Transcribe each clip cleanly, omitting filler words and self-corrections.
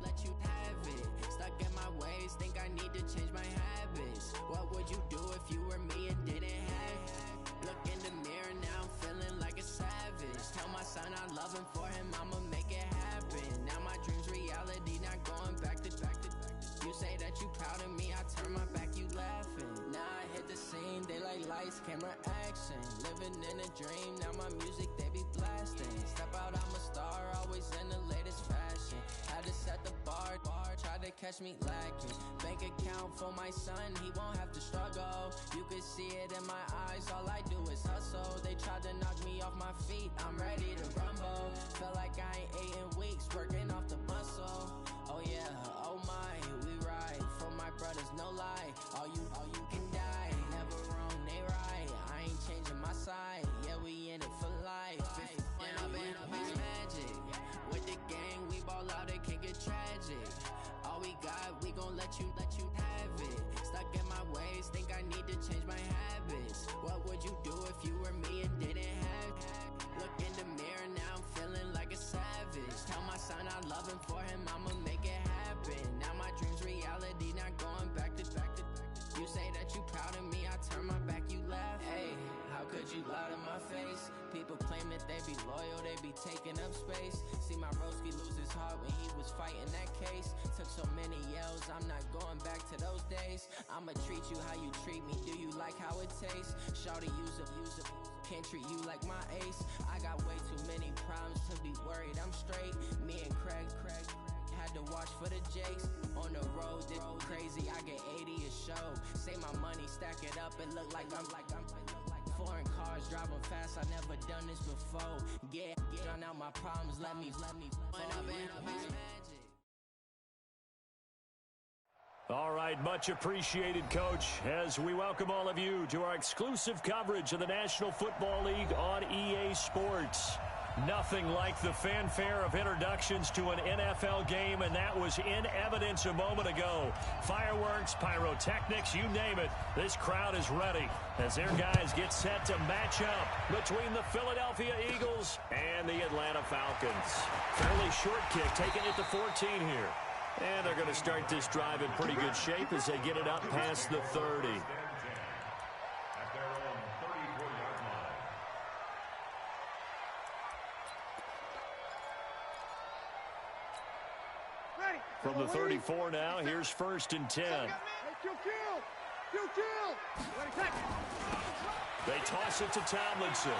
let you have it. Stuck in my ways, think I need to change my habits. What would you do if you were me and didn't have it? Look in the mirror, now I'm feeling like a savage. Tell my son I love him, for him I'ma make it happen. Now my dream's reality, not going back to. You say that you proud of me, I turn my back, you laughing. Now I hit the scene, they like lights, camera, action. Living in a dream, now my music they be blasting. Step out, I'm a star, always in the latest fashion. Had to set the bar, tried to catch me lacking. Bank account for my son, he won't have to struggle. You could see it in my eyes, all I do is hustle. They tried to knock me off my feet, I'm ready to rumble. Felt like I ain't ate in weeks, working off the muscle. Oh yeah, oh my, we ride for my brothers, no lie. All you can die, never wrong, they right. I ain't changing my side, yeah, we in it for life. And I've been magic with the gang, we ball out, it can get tragic. All we got, we gon' let you have it. Stuck in my ways, think I need to change my habits. What would you do if you were me and didn't have it? Look in the mirror, now I'm feeling like a savage. Tell my son I love him, for him I'ma make it happen. Now my dream's reality, not going back to. You say that you proud of me, I turn my back, you laugh. Hey, how could you lie to my face? People claim that they be loyal, they be taking up space. See my broski lose his heart when he was fighting that case. Took so many yells, I'm not going back to those days. I'ma treat you how you treat me, do you like how it tastes? Shawty, use up, can't treat you like my ace. I got way too many problems to be worried, I'm straight. Me and Craig had to watch for the Jakes. On the road, did crazy, I get 80 a show. Say my money, stack it up, it look like I'm foreign cars, driving fast, I never done this before. Yeah, drown out my problems, let me when I've been magic. All right, much appreciated, Coach, as we welcome all of you to our exclusive coverage of the National Football League on EA Sports. Nothing like the fanfare of introductions to an NFL game, and that was in evidence a moment ago. Fireworks, pyrotechnics, you name it. This crowd is ready as their guys get set to match up between the Philadelphia Eagles and the Atlanta Falcons. Fairly short kick, taking it to 14 here. And they're going to start this drive in pretty good shape as they get it up past the 30. From the 34 now, here's 1st and 10. They toss it to Tomlinson.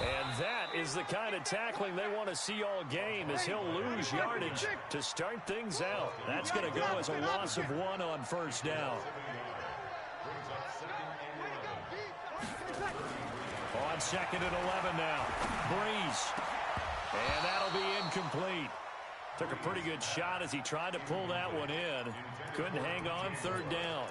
And that is the kind of tackling they want to see all game, as he'll lose yardage to start things out. That's going to go as a loss of 1 on 1st down. On 2nd and 11 now. Breeze. And that'll be incomplete. Took a pretty good shot as he tried to pull that one in. Couldn't hang on 3rd down.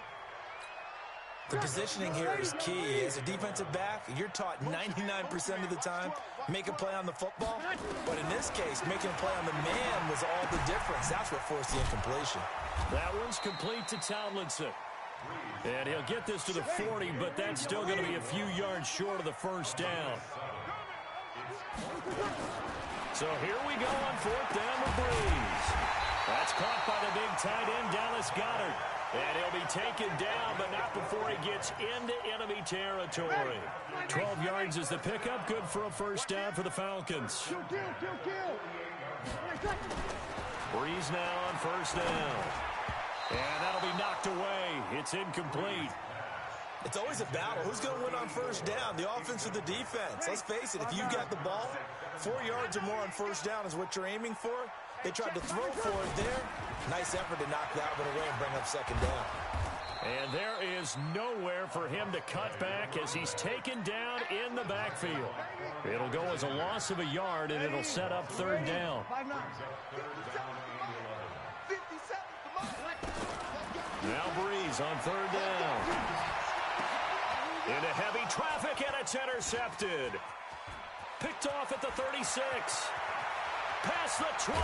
The positioning here is key. As a defensive back, you're taught 99% of the time, make a play on the football. But in this case, making a play on the man was all the difference. That's what forced the incompletion. That one's complete to Tomlinson. And he'll get this to the 40, but that's still going to be a few yards short of the 1st down. So here we go on 4th down with Breeze. That's caught by the big tight end, Dallas Goedert. And he'll be taken down, but not before he gets into enemy territory. 12 yards is the pickup. Good for a 1st down for the Falcons. Breeze now on 1st down. And that'll be knocked away. It's incomplete. It's always a battle. Who's going to win on 1st down, the offense or the defense? Let's face it, if you got the ball, 4 yards or more on 1st down is what you're aiming for. They tried to throw for it there. Nice effort to knock that one away and bring up 2nd down. And there is nowhere for him to cut back as he's taken down in the backfield. It'll go as a loss of a yard, and it'll set up 3rd down. Now Breeze on 3rd down. Into heavy traffic, and it's intercepted. Picked off at the 36. Past the 20.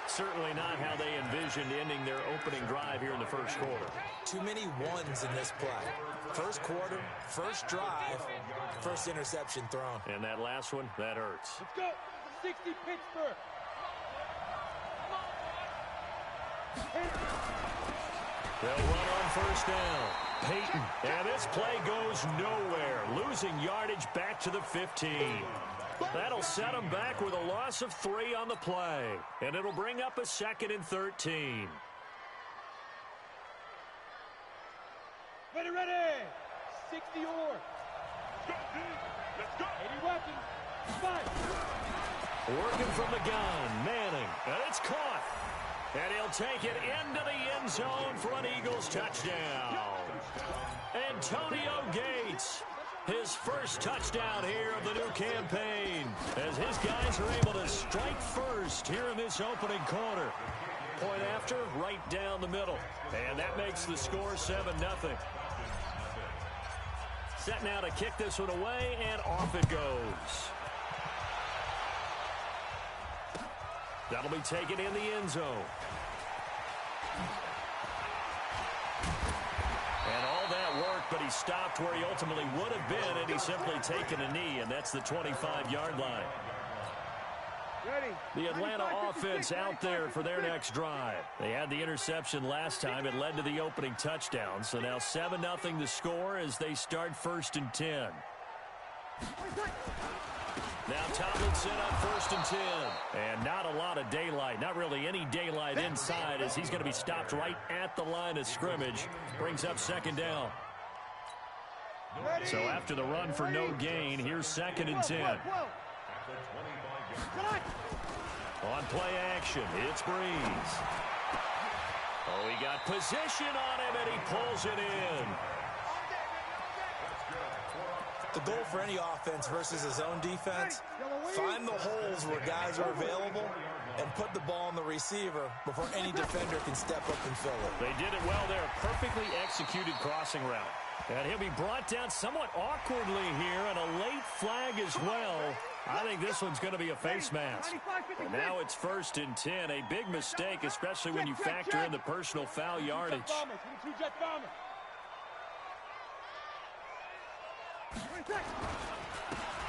Certainly not how they envisioned ending their opening drive here in the 1st quarter. Too many ones in this play. 1st quarter, 1st drive, 1st interception thrown. And that last one, that hurts. Let's go. 60 Pittsburgh. They'll run on first down. Peyton, and this play goes nowhere, losing yardage back to the 15. That'll set them back with a loss of 3 on the play, and it'll bring up a 2nd and 13. Ready, ready. 60 or. Let's go. 80 weapons. Fight. Working from the gun, Manning, and it's caught. And he'll take it into the end zone for an Eagles touchdown. Antonio Gates, his first touchdown here of the new campaign, as his guys are able to strike first here in this opening quarter. Point after, right down the middle. And that makes the score 7-0. Set now to kick this one away, and off it goes. That'll be taken in the end zone. And all that worked, but he stopped where he ultimately would have been, and he's simply taken a knee, and that's the 25-yard line. The Atlanta offense out there for their next drive. They had the interception last time. It led to the opening touchdown. So now 7-0 the score as they start 1st and 10. Now Tomlinson on 1st and 10. And not a lot of daylight. Not really any daylight inside as he's going to be stopped right at the line of scrimmage. Brings up 2nd down. So after the run for no gain, here's 2nd and 10. On play action, it's Breeze. Oh, he got position on him, and he pulls it in. The goal for any offense versus his own defense, find the holes where guys are available and put the ball on the receiver before any defender can step up and fill it. They did it well there. Perfectly executed crossing route. And he'll be brought down somewhat awkwardly here, and a late flag as well. I think this one's going to be a face mask. And now it's 1st and 10. A big mistake, especially when you factor in the personal foul yardage.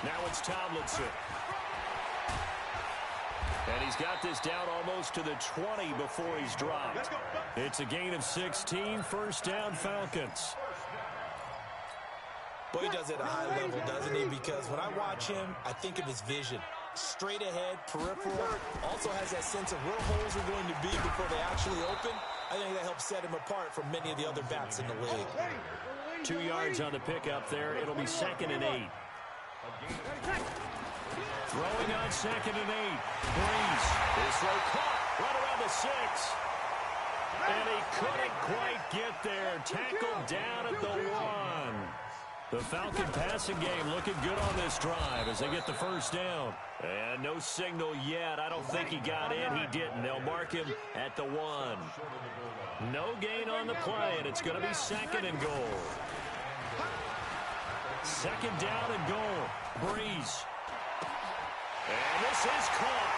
Now it's Tomlinson. And he's got this down almost to the 20 before he's dropped. It's a gain of 16, 1st down Falcons. Boy, he does it at a high level, doesn't he? Because when I watch him, I think of his vision. Straight ahead, peripheral. Also has that sense of where holes are going to be before they actually open. I think that helps set him apart from many of the other backs in the league. 2 yards on the pickup there. It'll be 2nd and 8. Throwing on 2nd and 8. Breeze. His throw caught right around the 6. And he couldn't quite get there. Tackled down at the 1. The Falcon passing game looking good on this drive as they get the 1st down. And no signal yet. I don't think he got in. He didn't. They'll mark him at the 1. No gain on the play, and it's going to be 2nd and goal. 2nd down and goal. Breeze. And this is caught.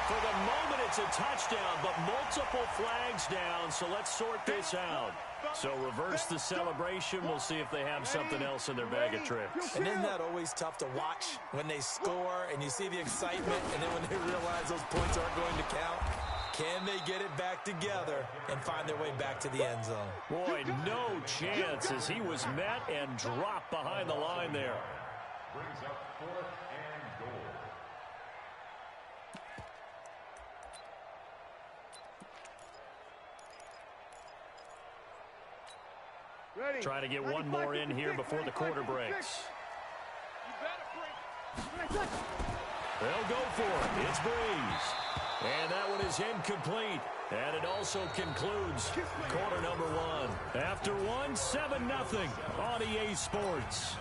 For the moment, it's a touchdown, but multiple flags down, so let's sort this out. So reverse the celebration. We'll see if they have something else in their bag of tricks. And isn't that always tough to watch when they score and you see the excitement, and then when they realize those points aren't going to count? Can they get it back together and find their way back to the end zone? Boy, no chance as he was met and dropped behind the line there. Brings up 4th and goal. Trying to get one more in here before the quarter breaks. They'll go for it. It's Breeze. And that one is incomplete. And it also concludes quarter number 1. After 1, 7-0 on EA Sports.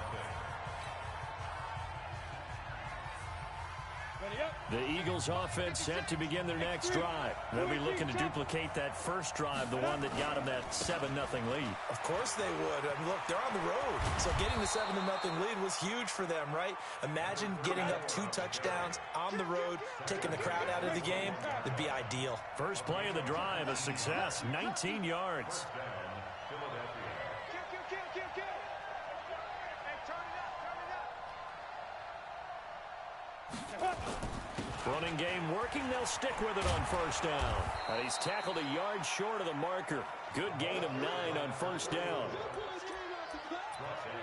The Eagles offense set to begin their next drive. They'll be looking to duplicate that first drive, the one that got them that 7-0 lead. Of course they would. I mean, look, they're on the road. So getting the 7-0 lead was huge for them, right? Imagine getting up 2 touchdowns on the road, taking the crowd out of the game. It'd be ideal. First play of the drive, a success, 19 yards. Running game working. They'll stick with it on first down. And he's tackled a yard short of the marker. Good gain of 9 on first down.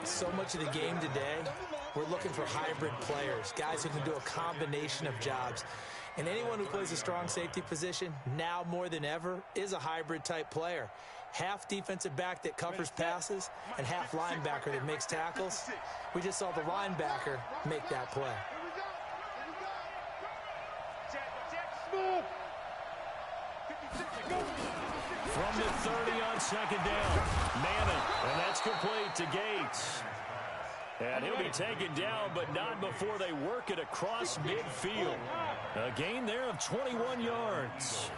So much of the game today, we're looking for hybrid players, guys who can do a combination of jobs. And anyone who plays a strong safety position, now more than ever, is a hybrid-type player. Half defensive back that covers passes and half linebacker that makes tackles. We just saw the linebacker make that play. From the 30 on second down, Manning, and that's complete to Gates. And he'll be taken down, but not before they work it across midfield. A gain there of 21 yards.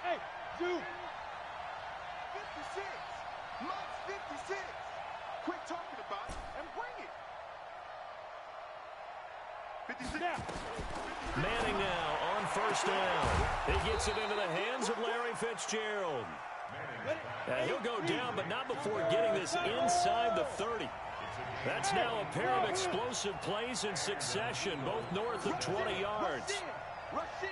Hey, dude. 56. Mike's 56. Quit talking about it and bring it. 56. Now. Manning now on first down. He gets it into the hands of Larry Fitzgerald. And he'll go down, but not before getting this inside the 30. That's now a pair of explosive plays in succession, both north of 20 yards. Rush in.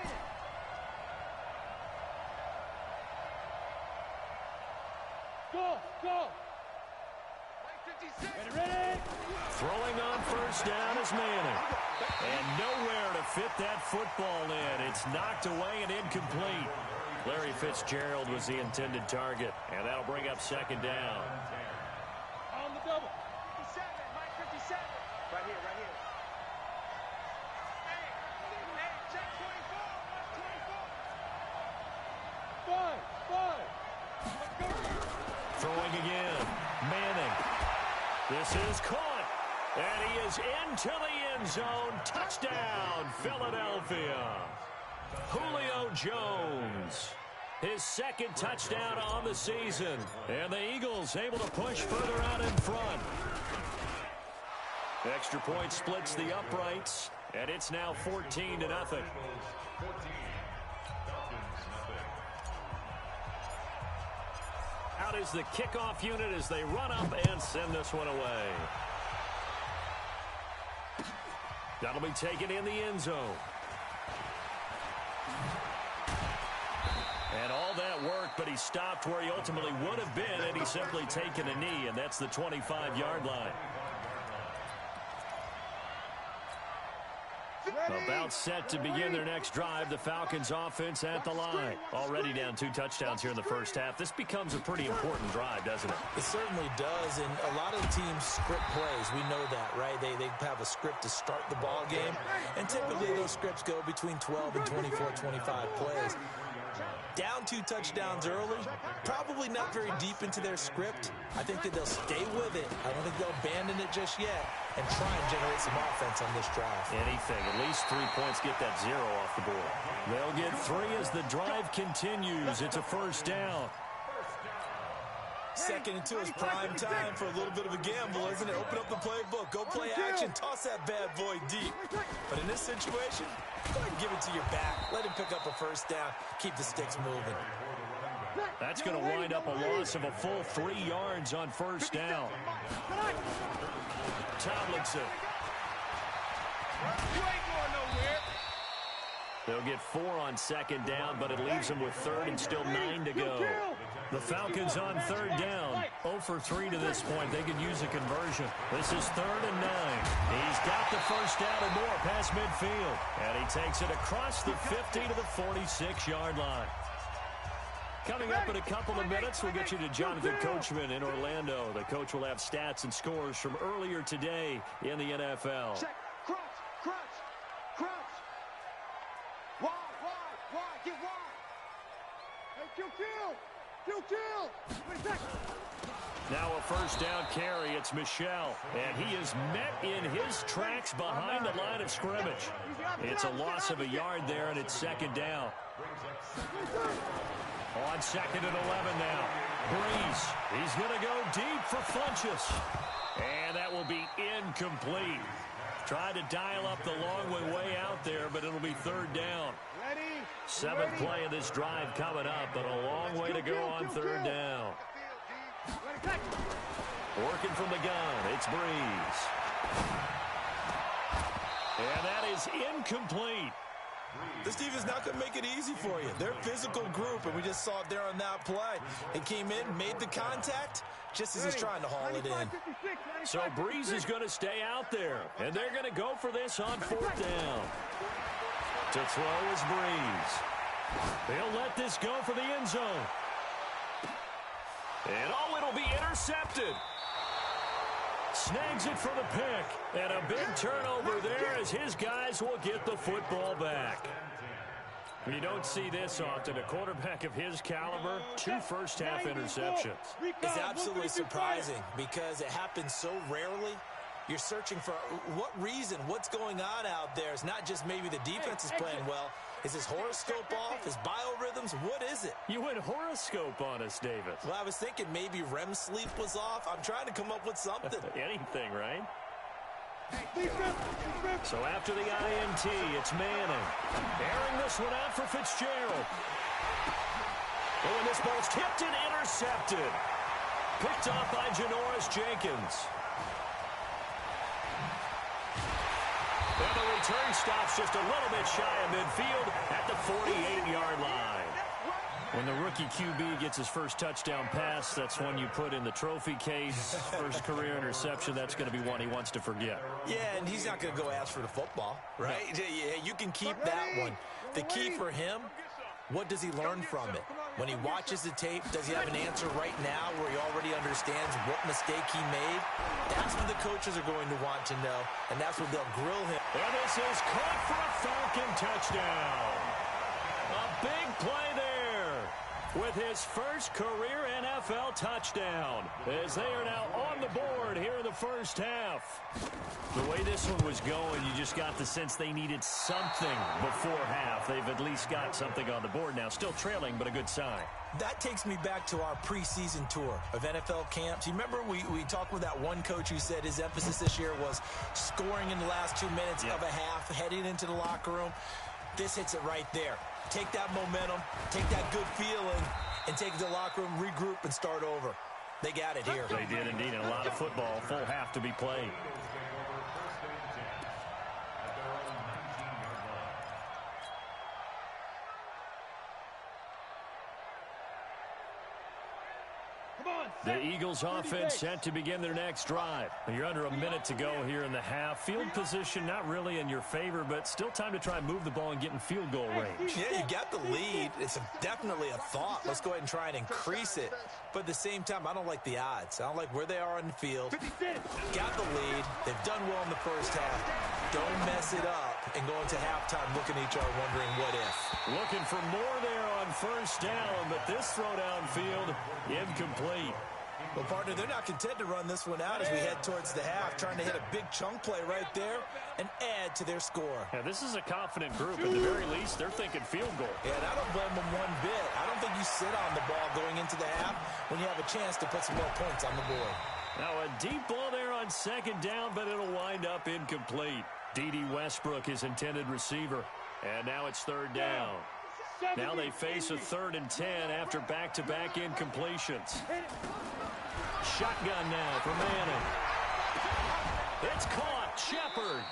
Go, go. 56. Ready? Throwing on first down is Manning. And nowhere to fit that football in. It's knocked away and incomplete. Larry Fitzgerald was the intended target, and that'll bring up second down. On the double. 57. Mike 57. Right here, right here. Hey, check 24. 5. Throwing again. Manning. This is caught. And he is into the end zone. Touchdown, Philadelphia. Julio Jones. His second touchdown on the season. And the Eagles able to push further out in front. Extra point splits the uprights. And it's now 14-0. Out is the kickoff unit as they run up and send this one away. That'll be taken in the end zone. And all that work, but he stopped where he ultimately would have been, and he's simply taken a knee, and that's the 25-yard line. About set to begin their next drive, the Falcons offense at the line. Already down 2 touchdowns here in the first half. This becomes a pretty important drive, doesn't it? It certainly does, and a lot of teams script plays. We know that, right? They have a script to start the ball game, and typically those scripts go between 12 and 24, 25 plays. Down 2 touchdowns early, probably not very deep into their script. I think that they'll stay with it. I don't think they'll abandon it just yet and try and generate some offense on this drive. Anything. At least 3 points get that 0 off the board. They'll get 3 as the drive continues. It's a first down. Second and 2 is prime time for a little bit of a gamble, isn't it? Open up the playbook, go play action, toss that bad boy deep. But in this situation, go ahead and give it to your back. Let him pick up a first down, keep the sticks moving. That's going to wind up a loss of a full 3 yards on first down. Tomlinson. You ain't going nowhere. They'll get 4 on second down, but it leaves them with 3rd and still 9 to go. The Falcons on 3rd down. 0 for 3 to this point. They could use a conversion. This is 3rd and 9. He's got the first down and more past midfield. And he takes it across the 50 to the 46-yard line. Coming up in a couple of minutes, we'll get you to Jonathan Coachman in Orlando. The coach will have stats and scores from earlier today in the NFL. Check. Crunch, crunch, crunch. Wide, get wide. Hey, kill. Now a first down carry. It's Michel. And he is met in his tracks behind the line of scrimmage. It's a loss of a yard there, and it's 2nd down. On 2nd and 11 now. Breeze. He's going to go deep for Funchess. And that will be incomplete. Tried to dial up the long way out there, but it'll be 3rd down. 7th play of this drive coming up, but a long way to go on 3rd down. Working from the gun, it's Breeze. And that is incomplete. This defense not going to make it easy for you. They're a physical group, and we just saw it there on that play. It came in, made the contact, just as he's trying to haul it in. So Breeze is going to stay out there, and they're going to go for this on 4th down. To throw is Breeze. They'll let this go for the end zone. And it'll be intercepted. Snags it for the pick. And a big turnover there as his guys will get the football back. You don't see this often. A quarterback of his caliber, 2 first-half interceptions. It's absolutely surprising because it happens so rarely. You're searching for what reason, what's going on out there. It's not just maybe the defense is playing well. Is his horoscope off? His biorhythms? What is it? You went horoscope on us, Davis. Well, I was thinking maybe REM sleep was off. I'm trying to come up with something. Anything, right? So after the INT, it's Manning. Airing this one out for Fitzgerald. Oh, and this ball's tipped and intercepted. Picked off by Janoris Jenkins. And the return stops just a little bit shy of midfield at the 48-yard line. When the rookie QB gets his first touchdown pass, that's one you put in the trophy case. First career interception, that's going to be one he wants to forget. Yeah, and he's not going to go ask for the football, right? Yeah, you can keep that one. The key for him, what does he learn from it? When he watches the tape, does he have an answer right now where he already understands what mistake he made? That's what the coaches are going to want to know, and that's what they'll grill him. And this is caught for a Falcon touchdown. A big play there with his first career NFL touchdown, as they are now on the board here in the first half. The way this one was going, you just got the sense they needed something before half. They've at least got something on the board now. Still trailing, but a good sign. That takes me back to our preseason tour of NFL camps. You remember we talked with that one coach who said his emphasis this year was scoring in the last 2 minutes of a half, heading into the locker room. This hits it right there. Take that momentum, take that good feeling, and take it to the locker room, regroup, and start over. They got it here. They did indeed, and a lot of football, full half to be played. The Eagles offense set to begin their next drive. You're under a minute to go here in the half. Field position not really in your favor, but still time to try and move the ball and get in field goal range. Yeah, you got the lead. It's definitely a thought. Let's go ahead and try and increase it. But at the same time, I don't like the odds. I don't like where they are on the field. Got the lead. They've done well in the first half. Don't mess it up and go into halftime looking at each other wondering what if. Looking for more there on first down, but this throw downfield incomplete. Well, partner, they're not content to run this one out as we head towards the half, trying to hit a big chunk play right there and add to their score. Yeah, this is a confident group. At the very least, they're thinking field goal. Yeah, and I don't blame them one bit. I don't think you sit on the ball going into the half when you have a chance to put some more points on the board. Now a deep ball there on second down, but it'll wind up incomplete. D.D. Westbrook, his intended receiver. And now it's third down. Now they face a 3rd and 10 after back-to-back incompletions. Shotgun now for Manning. It's caught. Shepard.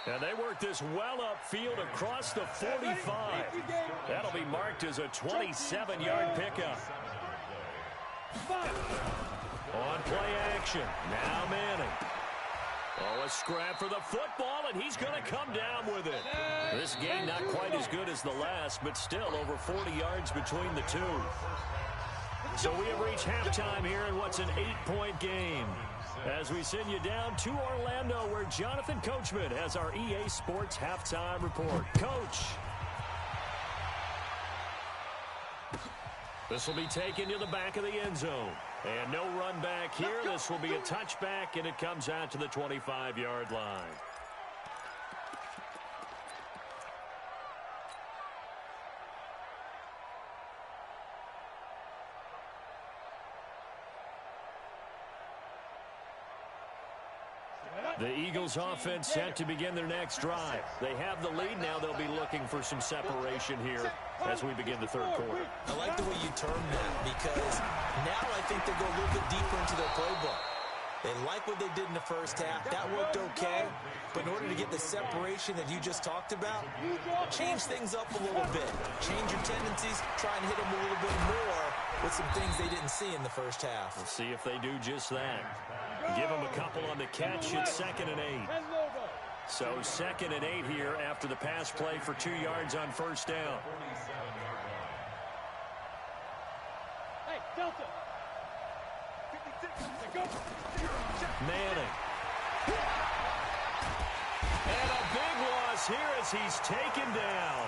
And they work this well upfield across the 45. That'll be marked as a 27-yard pickup. On play action. Now Manning. Oh, a scrap for the football, and he's going to come down with it. This game not quite as good as the last, but still over 40 yards between the two. So we have reached halftime here in what's an 8-point game. As we send you down to Orlando, where Jonathan Coachman has our EA Sports halftime report. Coach. This will be taken to the back of the end zone. And no run back here. This will be a touchback, and it comes out to the 25-yard line. The Eagles offense set to begin their next drive. They have the lead now. They'll be looking for some separation here as we begin the third quarter. I like the way you term that because now I think they go a little bit deeper into their playbook. They like what they did in the first half. That worked okay. But in order to to get the separation that you just talked about, change things up a little bit. Change your tendencies, try and hit them a little bit more with some things they didn't see in the first half. We'll see if they do just that. Give them a couple on the catch. It's 2nd and 8. So 2nd and 8 here after the pass play for 2 yards on first down. Hey, Delta. Manning. And a big loss here as he's taken down.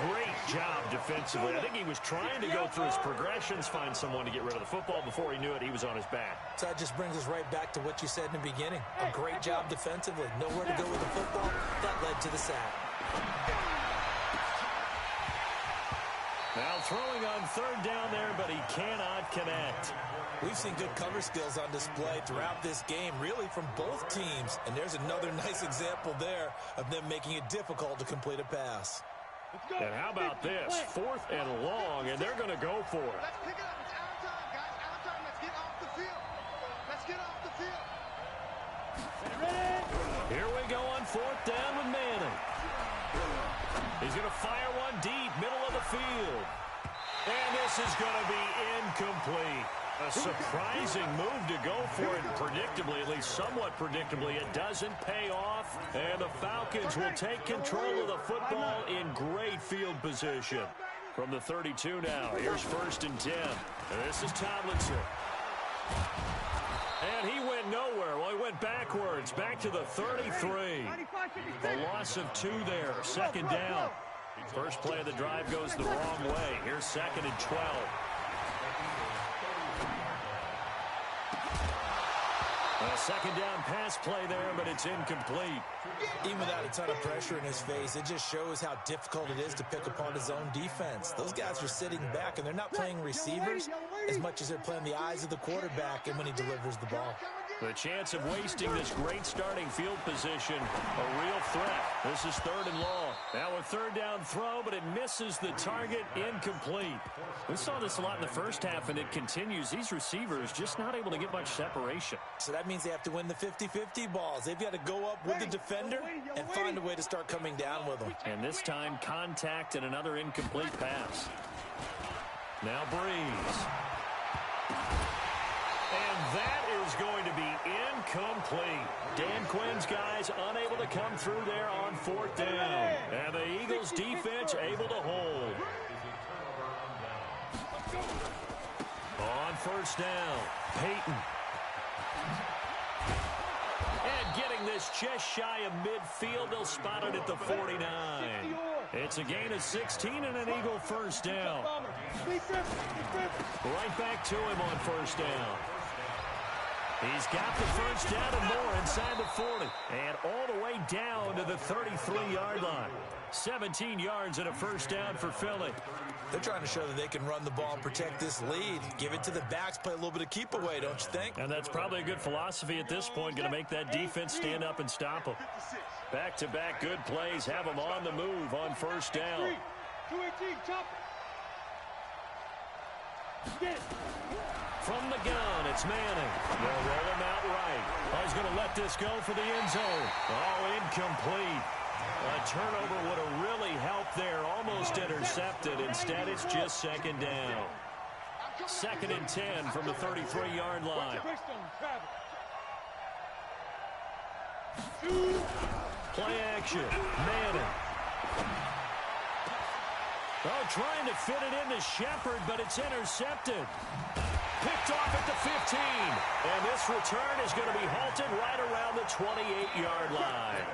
Great job defensively. I think he was trying to go through his progressions, find someone to get rid of the football. Before he knew it, he was on his back. So that just brings us right back to what you said in the beginning. A great job defensively. Nowhere to go with the football. That led to the sack. Now throwing on 3rd down there, but he cannot connect. We've seen good cover skills on display throughout this game, really from both teams. And there's another nice example there of them making it difficult to complete a pass. And how about this? 4th and long, and they're going to go for it. Let's pick it up. It's our time, guys. Our time. Let's get off the field. Let's get off the field. Here we go on 4th down with Manning. He's going to fire one deep, middle of the field. And this is going to be incomplete. A surprising move to go for it, predictably, at least somewhat predictably. It doesn't pay off, and the Falcons will take control of the football in great field position. From the 32 now, here's 1st and 10. And this is Tomlinson. And he went nowhere. Well, he went backwards, back to the 33. A loss of 2 there, 2nd down. First play of the drive goes the wrong way. Here's 2nd and 12. A 2nd down pass play there, but it's incomplete. Even without a ton of pressure in his face, it just shows how difficult it is to pick apart his own defense. Those guys are sitting back, and they're not playing receivers as much as they're playing the eyes of the quarterback and when he delivers the ball. The chance of wasting this great starting field position, a real threat. This is 3rd and long. Now a 3rd down throw, but it misses the target, incomplete. We saw this a lot in the first half, and it continues. These receivers just not able to get much separation. So that means they have to win the 50-50 balls. They've got to go up with the defender and find a way to start coming down with them. And this time, contact and another incomplete pass. Now Breeze. And that is going to be incomplete. Dan Quinn's guys unable to come through there on 4th down. And the Eagles defense able to hold. On 1st down, Peyton. And getting this just shy of midfield, they'll spot it at the 49. It's a gain of 16 and an Eagle 1st down. Right back to him on 1st down. He's got the 1st down and more inside the 40. And all the way down to the 33-yard line. 17 yards and a 1st down for Philly. They're trying to show that they can run the ball and protect this lead. Give it to the backs, play a little bit of keep away, don't you think? And that's probably a good philosophy at this point. Going to make that defense stand up and stop them. Back-to-back good plays. Have them on the move on 1st down. 218, chop it. From the gun, it's Manning. They'll roll him out right. Oh, he's going to let this go for the end zone. Oh, incomplete. A turnover would have really helped there. Almost intercepted. Instead, it's just 2nd down. 2nd and 10 from the 33-yard line. Play action. Manning. Oh, trying to fit it into Shepard, but it's intercepted. Picked off at the 15. And this return is going to be halted right around the 28-yard line.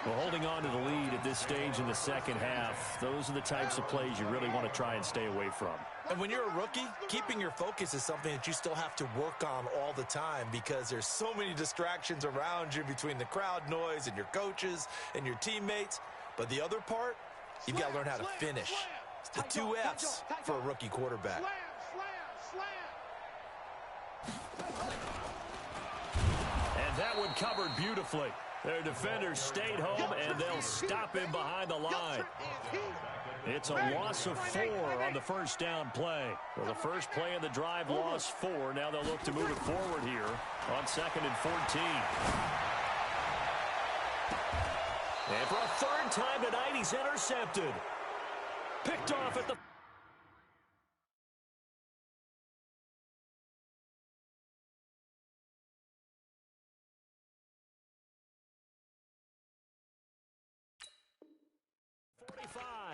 Well, holding on to the lead at this stage in the second half, those are the types of plays you really want to try and stay away from. And when you're a rookie, keeping your focus is something that you still have to work on all the time because there's so many distractions around you between the crowd noise and your coaches and your teammates. But the other part, you've got to learn how to finish. It's the 2 F's for a rookie quarterback. And that one covered beautifully. Their defenders stayed home, and they'll stop him behind the line. It's a loss of 4 on the 1st down play. Well, the first play of the drive lost 4. Now they'll look to move it forward here on 2nd and 14. And for a third time tonight, he's intercepted. Picked off at the...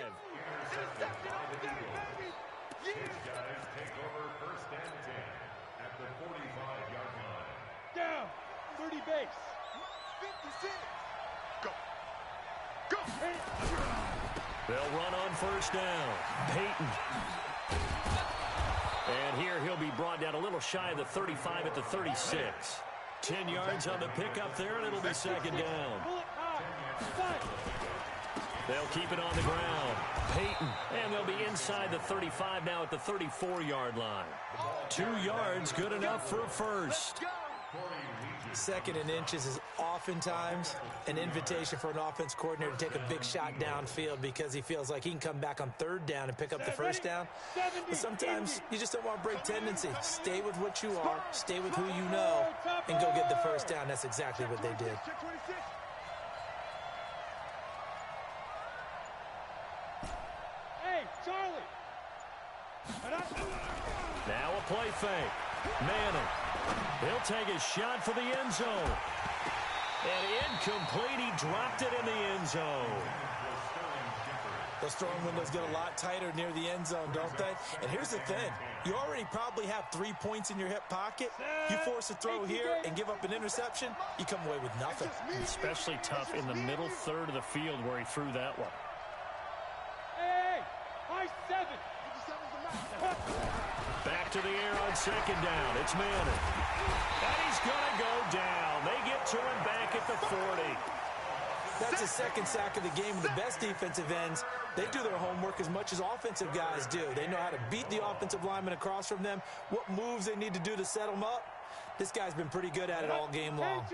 Intercepted all day, baby! These guys take over first and 10 at the 45-yard line. Down. 30 base. 56. Go. Go. They'll run on first down. Peyton. And here he'll be brought down a little shy of the 35 at the 36. 10 yards on the pickup there, and it'll be second down. Pull it high. They'll keep it on the ground. Peyton. And they'll be inside the 35 now at the 34-yard line. 2 yards, good enough for a first. Second and inches is oftentimes an invitation for an offense coordinator to take a big shot downfield because he feels like he can come back on third down and pick up the first down. But sometimes you just don't want to break tendency. Stay with what you are, stay with who you know, and go get the first down. That's exactly what they did. Hey, Charlie. Now a play fake. Manning. He'll take a shot for the end zone. And incomplete. He dropped it in the end zone. Those throwing windows get a lot tighter near the end zone, don't they? And here's the thing. You already probably have 3 points in your hip pocket. You force a throw here and give up an interception, you come away with nothing. Especially tough in the middle third of the field where he threw that one. Hey, high 7. Back to the air on second down. It's Manning. And he's going to go down. They get to him back at the 40. That's a second sack of the game. The best defensive ends, they do their homework as much as offensive guys do. They know how to beat the offensive lineman across from them, what moves they need to do to set them up. This guy's been pretty good at it all game long.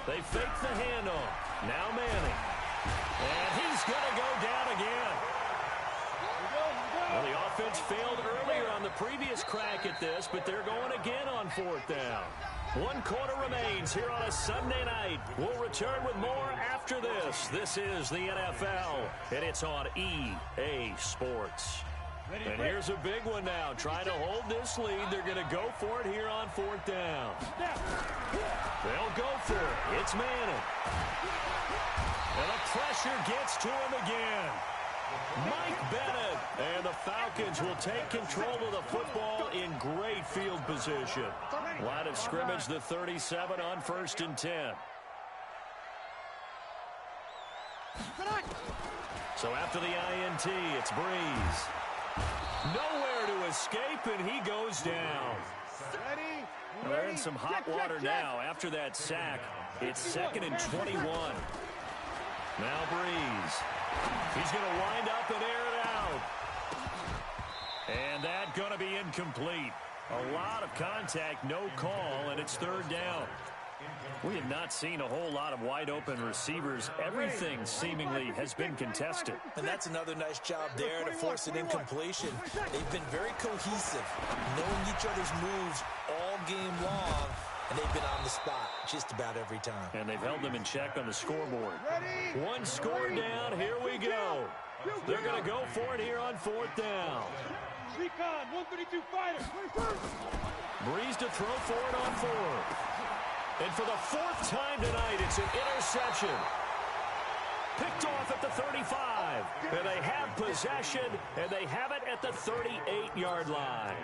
They fake the handoff. Now Manning. And he's going to go down again. Well, the offense failed earlier on the previous crack at this, but they're going again on fourth down. 1 quarter remains here on a Sunday night. We'll return with more after this. This is the NFL, and it's on EA Sports. And here's a big one now. Trying to hold this lead. They're going to go for it here on fourth down. They'll go for it. It's Manning. And the pressure gets to him again. Mike Bennett. And the Falcons will take control of the football in great field position. Line of scrimmage, the 37 on first and 10. So after the INT, it's Breeze. Nowhere to escape, and he goes down. They're in some hot water now after that sack. It's second and 21. Now Breeze. He's going to wind up and air it out. And that going to be incomplete. A lot of contact, no call, and it's third down. We have not seen a whole lot of wide-open receivers. Everything seemingly has been contested. And that's another nice job there to force an incompletion. They've been very cohesive, knowing each other's moves all game long, and they've been on the spot just about every time. And they've held them in check on the scoreboard. 1 score down, here we go. They're going to go for it here on fourth down. Recon, 132 fighter. Breeze to throw for it on fourth. And for the 4th time tonight, it's an interception. Picked off at the 35. And they have possession, and they have it at the 38-yard line.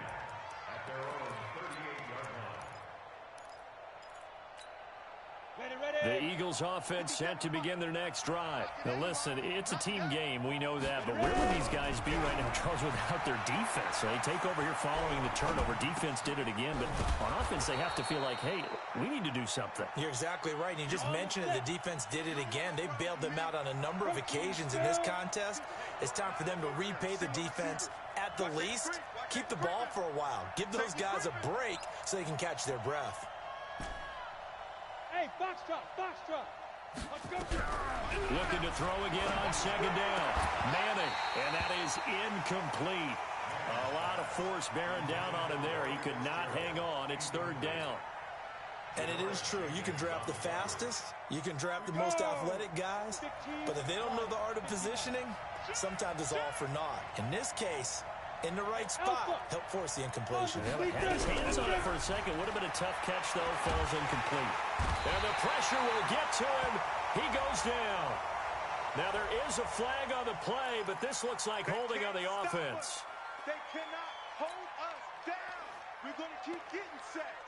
At their own 38-yard line. The Eagles offense set to begin their next drive. Now listen, it's a team game, we know that, but where would these guys be right now, Charles, without their defense? So they take over here following the turnover. Defense did it again, but on offense they have to feel like, hey, we need to do something. You're exactly right, and you just mentioned it, the defense did it again. They bailed them out on a number of occasions in this contest. It's time for them to repay the defense at the least. Keep the ball for a while. Give those guys a break so they can catch their breath. Hey, box drop, box drop. Let's go. Looking to throw again on second down. Manning, and that is incomplete. A lot of force bearing down on him there. He could not hang on. It's third down. And it is true. You can draft the fastest. You can draft the most athletic guys. But if they don't know the art of positioning, sometimes it's all for naught. In this case, in the right spot, help force the incompletion. Had his hands on it for a second. Would have been a tough catch, though. Falls incomplete. And the pressure will get to him. He goes down. Now, there is a flag on the play, but this looks like holding on the offense. They cannot hold us down. We're going to keep getting sacks.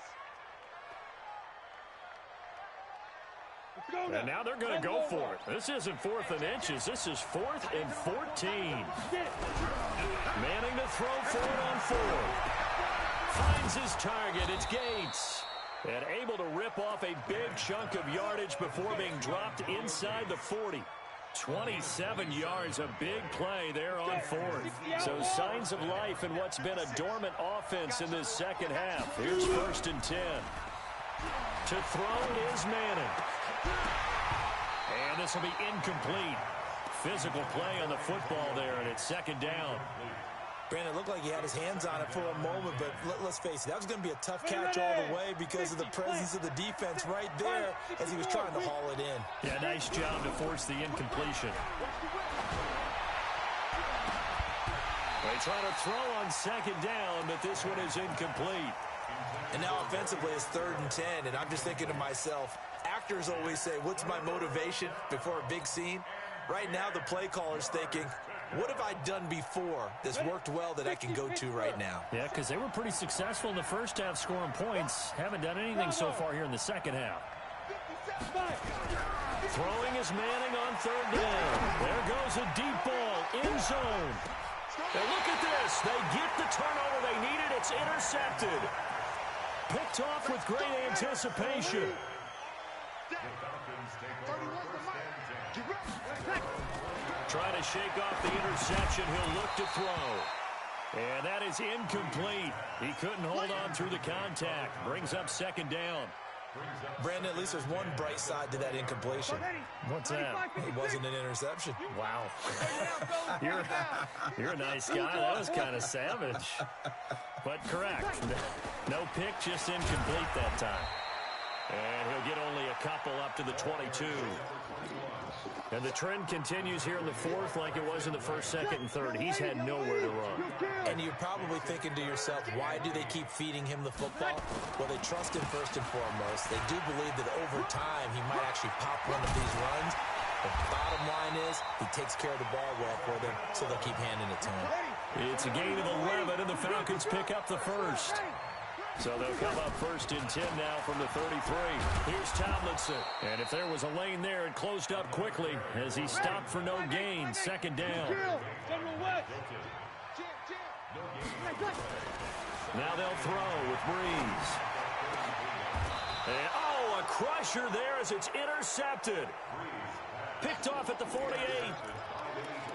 And now they're going to go for it. This isn't 4th and inches. This is 4th and 14. Manning to throw for it on 4th. Finds his target. It's Gates. And able to rip off a big chunk of yardage before being dropped inside the 40. 27 yards, a big play there on 4th. So signs of life in what's been a dormant offense in this second half. Here's 1st and 10. To throw is Manning. And this will be incomplete. Physical play on the football there, and it's 2nd down. Brandon, it looked like he had his hands on it for a moment, but let's face it, that was going to be a tough catch all the way because of the presence of the defense right there as he was trying to haul it in. Yeah, nice job to force the incompletion. They try to throw on 2nd down, but this one is incomplete. And now offensively it's 3rd and 10, and I'm just thinking to myself, actors always say, what's my motivation before a big scene? Right now the play caller's thinking, what have I done before that's worked well that I can go to right now? Yeah, because they were pretty successful in the first half scoring points. Haven't done anything so far here in the second half. Throwing is Manning on 3rd down. There goes a deep ball, end zone. And look at this. They get the turnover they needed. It's intercepted. Picked off with great anticipation. Trying to shake off the interception. He'll look to throw. And that is incomplete. He couldn't hold on through the contact. Brings up 2nd down. Brandon, at least there's one bright side to that incompletion. What's that? It wasn't an interception. Wow. You're a nice guy. That was kind of savage. But correct. No pick, just incomplete that time. And he'll get only a couple up to the 22. And the trend continues here in the 4th like it was in the 1st, 2nd, and 3rd. He's had nowhere to run. And you're probably thinking to yourself, why do they keep feeding him the football? Well, they trust him first and foremost. They do believe that over time he might actually pop one of these runs. The bottom line is he takes care of the ball well for them, so they'll keep handing it to him. It's a gain of 11, and the Falcons pick up the 1st. So they'll come up 1st and 10 now from the 33. Here's Tomlinson. And if there was a lane there, it closed up quickly as he stopped for no gain. 2nd down. Now they'll throw with Breeze. And, oh, a crusher there as it's intercepted. Picked off at the 48.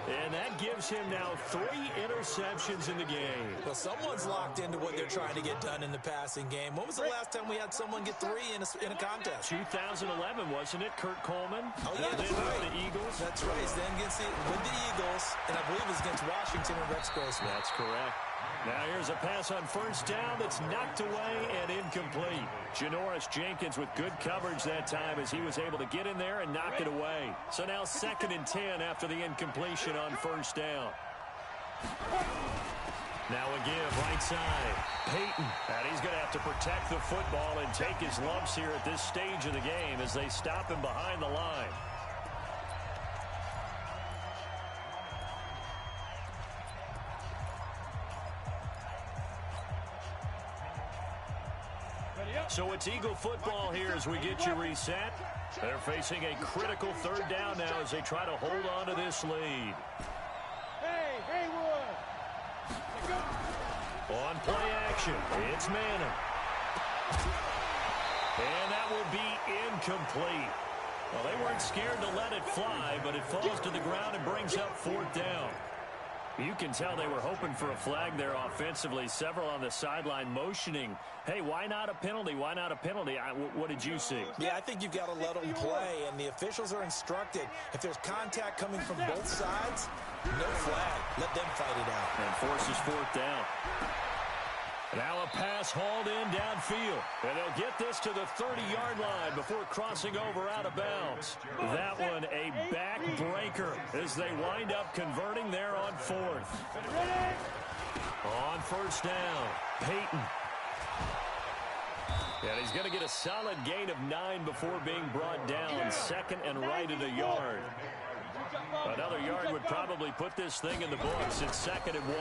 And that gives him now 3 interceptions in the game. Well, someone's locked into what they're trying to get done in the passing game. When was the last time we had someone get 3 in a contest? 2011, wasn't it? Kurt Coleman. Oh, yeah, that's right. The Eagles. That's right. Then against with the Eagles, and I believe it was against Washington and Rex Grossman. That's correct. Now here's a pass on 1st down that's knocked away and incomplete. Janoris Jenkins with good coverage that time as he was able to get in there and knock it away. So now 2nd and 10 after the incompletion on 1st down. Now a give right side. Peyton. And he's going to have to protect the football and take his lumps here at this stage of the game as they stop him behind the line. So it's Eagle football here as we get you reset. They're facing a critical 3rd down now as they try to hold on to this lead. Hey, Haywood! On play action, it's Manning. And that will be incomplete. Well, they weren't scared to let it fly, but it falls to the ground and brings up 4th down. You can tell they were hoping for a flag there offensively. Several on the sideline motioning, hey, why not a penalty? Why not a penalty? What did you see? Yeah, I think you've got to let them play, and the officials are instructed. If there's contact coming from both sides, no flag. Let them fight it out. And forces 4th down. Now a pass hauled in downfield. And they'll get this to the 30-yard line before crossing over out of bounds. That one a backbreaker as they wind up converting there on fourth. On first down, Peyton. And he's going to get a solid gain of 9 before being brought down. Second and right at a yard. Another yard would probably put this thing in the books. It's second and 1.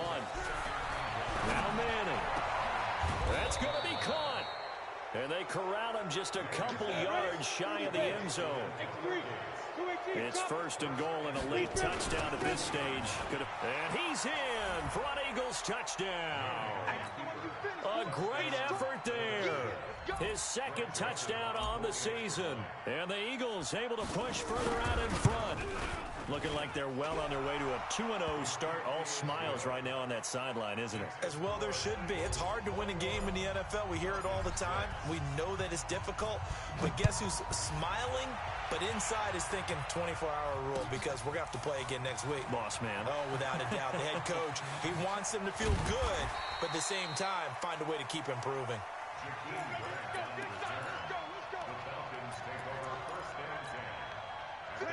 Now Manning. That's going to be caught. And they corral him just a couple yards shy of the end zone. It's first and goal and a late touchdown at this stage. And he's in for an Eagles touchdown. A great effort there. His second touchdown on the season. And the Eagles able to push further out in front. Looking like they're well on their way to a 2-0 start. All smiles right now on that sideline, isn't it? As well there should be. It's hard to win a game in the NFL. We hear it all the time. We know that it's difficult. But guess who's smiling? But inside is thinking 24-hour rule because we're going to have to play again next week. Boss man. Oh, without a doubt. The head coach, he wants them to feel good, but at the same time, find a way to keep improving.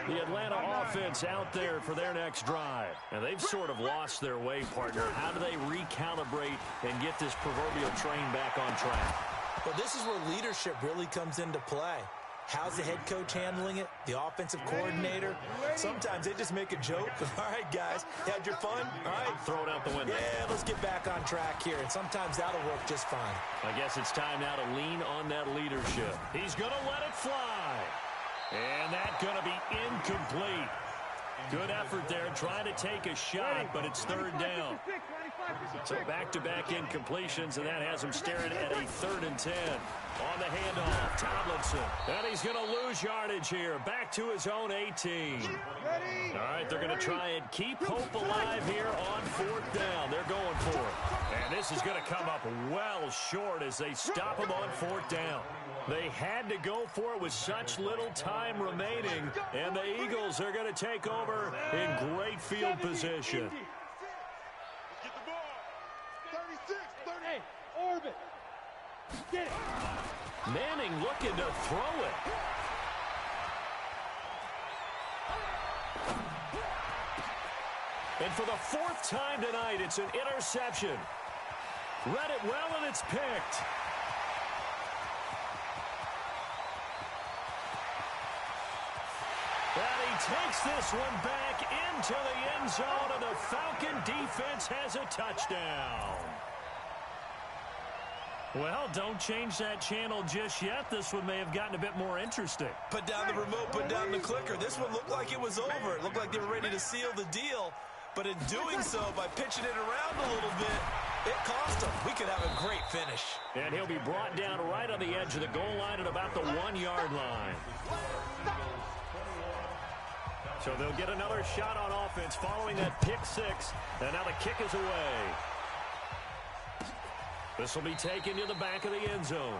The Atlanta offense out there for their next drive. And they've sort of lost their way, partner. How do they recalibrate and get this proverbial train back on track? Well, this is where leadership really comes into play. How's the head coach handling it? The offensive coordinator? Sometimes they just make a joke. All right, guys, had your fun? All right. Throw it out the window. Yeah, let's get back on track here. And sometimes that'll work just fine. I guess it's time now to lean on that leadership. He's going to let it fly. And that's going to be incomplete. Good effort there, trying to take a shot, but it's third down. So back-to-back incompletions, and that has him staring at a 3rd and 10. On the handoff, Tomlinson. And he's going to lose yardage here. Back to his own 18. All right, they're going to try and keep hope alive here on 4th down. They're going for it. And this is going to come up well short as they stop him on 4th down. They had to go for it with such little time remaining, and the Eagles are going to take over in great field position. Get the ball. 36, 38. Orbit. Get it. Manning looking to throw it. And for the 4th time tonight, it's an interception. Read it well, and it's picked. And he takes this one back into the end zone, and the Falcon defense has a touchdown. Well, don't change that channel just yet. This one may have gotten a bit more interesting. Put down the remote, put down the clicker. This one looked like it was over. It looked like they were ready to seal the deal. But in doing so, by pitching it around a little bit, it cost them. We could have a great finish. And he'll be brought down right on the edge of the goal line at about the 1-yard line. So they'll get another shot on offense following that pick 6. And now the kick is away. This will be taken to the back of the end zone.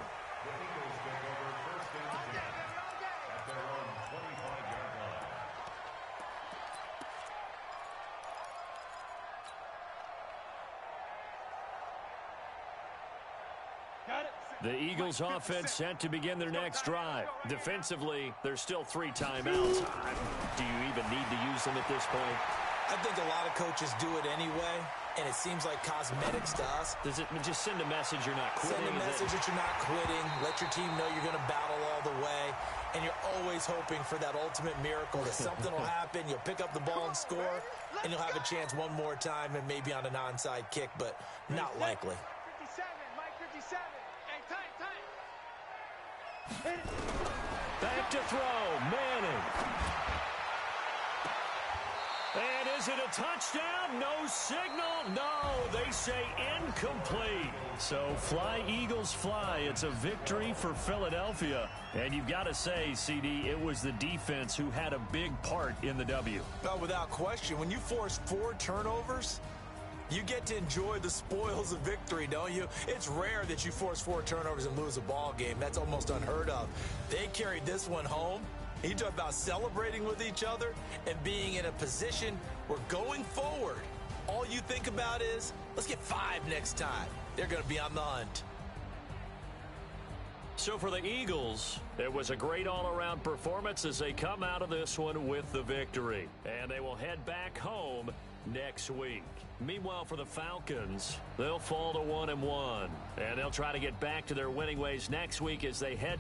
The Eagles offense set to begin their next drive. Defensively, there's still 3 timeouts. Do you even need to use them at this point? I think a lot of coaches do it anyway, and it seems like cosmetics to us. Does it just send a message you're not quitting? Send a message that you're not quitting. Let your team know you're going to battle all the way. And you're always hoping for that ultimate miracle that something will happen. You'll pick up the ball and score, and you'll have a chance one more time and maybe on an onside kick, but not likely. 57, Mike 57. Hey, time. Back to throw, Manning. And is it a touchdown? No signal. No, they say incomplete. So fly, Eagles, fly. It's a victory for Philadelphia. And you've got to say, CD, it was the defense who had a big part in the W. No, without question. When you force 4 turnovers, you get to enjoy the spoils of victory, don't you? It's rare that you force 4 turnovers and lose a ball game. That's almost unheard of. They carried this one home. You talk about celebrating with each other and being in a position where going forward, all you think about is, let's get 5 next time. they're going to be on the hunt. So for the Eagles, it was a great all-around performance as they come out of this one with the victory. And they will head back home next week. Meanwhile, for the Falcons, they'll fall to 1-1. And they'll try to get back to their winning ways next week as they head